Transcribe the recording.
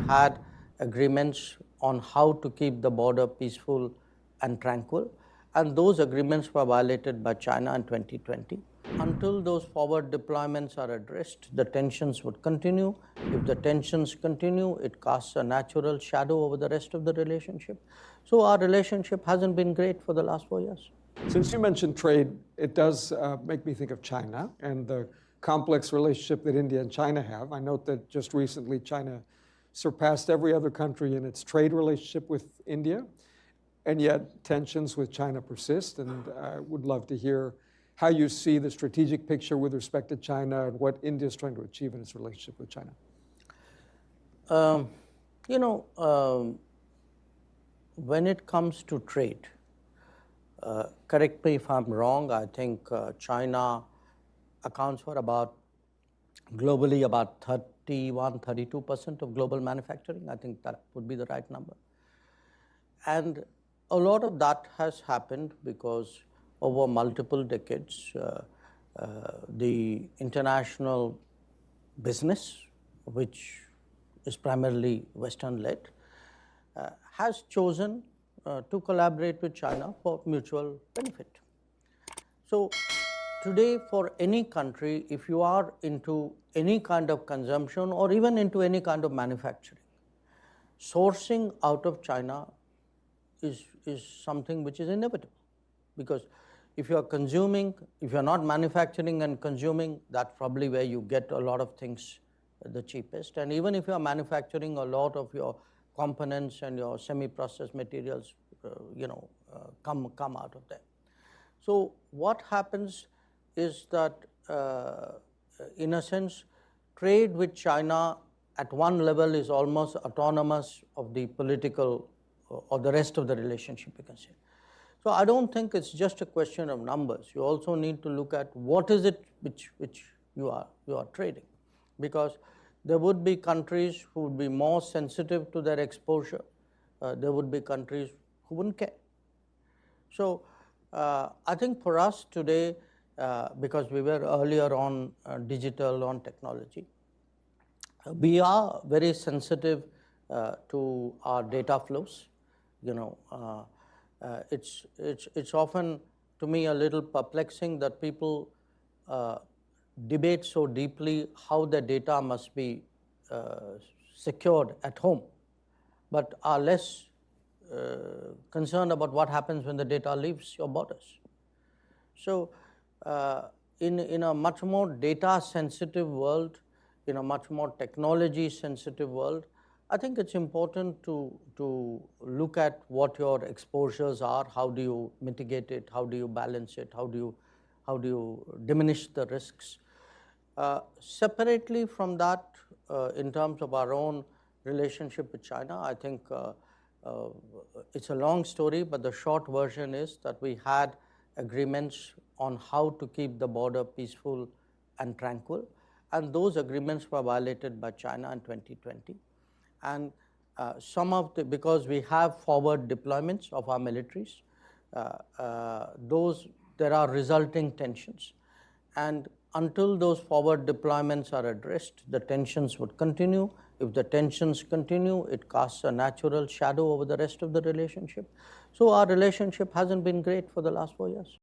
had agreements on how to keep the border peaceful and tranquil, and those agreements were violated by China in 2020. Until those forward deployments are addressed, the tensions would continue. If the tensions continue, it casts a natural shadow over the rest of the relationship. So our relationship hasn't been great for the last 4 years. Since you mentioned trade, it does make me think of China and the complex relationship that India and China have. I note that just recently China surpassed every other country in its trade relationship with India, and yet tensions with China persist. And I would love to hear how you see the strategic picture with respect to China and what India is trying to achieve in its relationship with China. When it comes to trade, correct me if I'm wrong, I think China accounts for globally about 32% of global manufacturing. I think that would be the right number. And a lot of that has happened because over multiple decades, the international business, which is primarily Western-led, has chosen to collaborate with China for mutual benefit. So today, for any country, if you are into any kind of consumption or even into any kind of manufacturing, sourcing out of China is something which is inevitable. Because if you are consuming, if you are not manufacturing and consuming, that's probably where you get a lot of things the cheapest. And even if you are manufacturing, a lot of your components and your semi-processed materials, come out of there. So what happens is that, in a sense, trade with China at one level is almost autonomous of the political or the rest of the relationship, you can say. So I don't think it's just a question of numbers. You also need to look at what is it which you are trading, because there would be countries who would be more sensitive to their exposure. There would be countries who wouldn't care. So I think for us today, because we were earlier on digital, on technology, we are very sensitive to our data flows. It's often, to me, a little perplexing that people debate so deeply how the data must be secured at home, but are less concerned about what happens when the data leaves your borders. So in a much more data-sensitive world, in a much more technology-sensitive world, I think it's important to look at what your exposures are, how do you mitigate it, how do you balance it, how do you diminish the risks. Separately from that, in terms of our own relationship with China, I think it's a long story, but the short version is that we had agreements on how to keep the border peaceful and tranquil, and those agreements were violated by China in 2020. And because we have forward deployments of our militaries, there are resulting tensions. And until those forward deployments are addressed, the tensions would continue. If the tensions continue, it casts a natural shadow over the rest of the relationship. So our relationship hasn't been great for the last 4 years.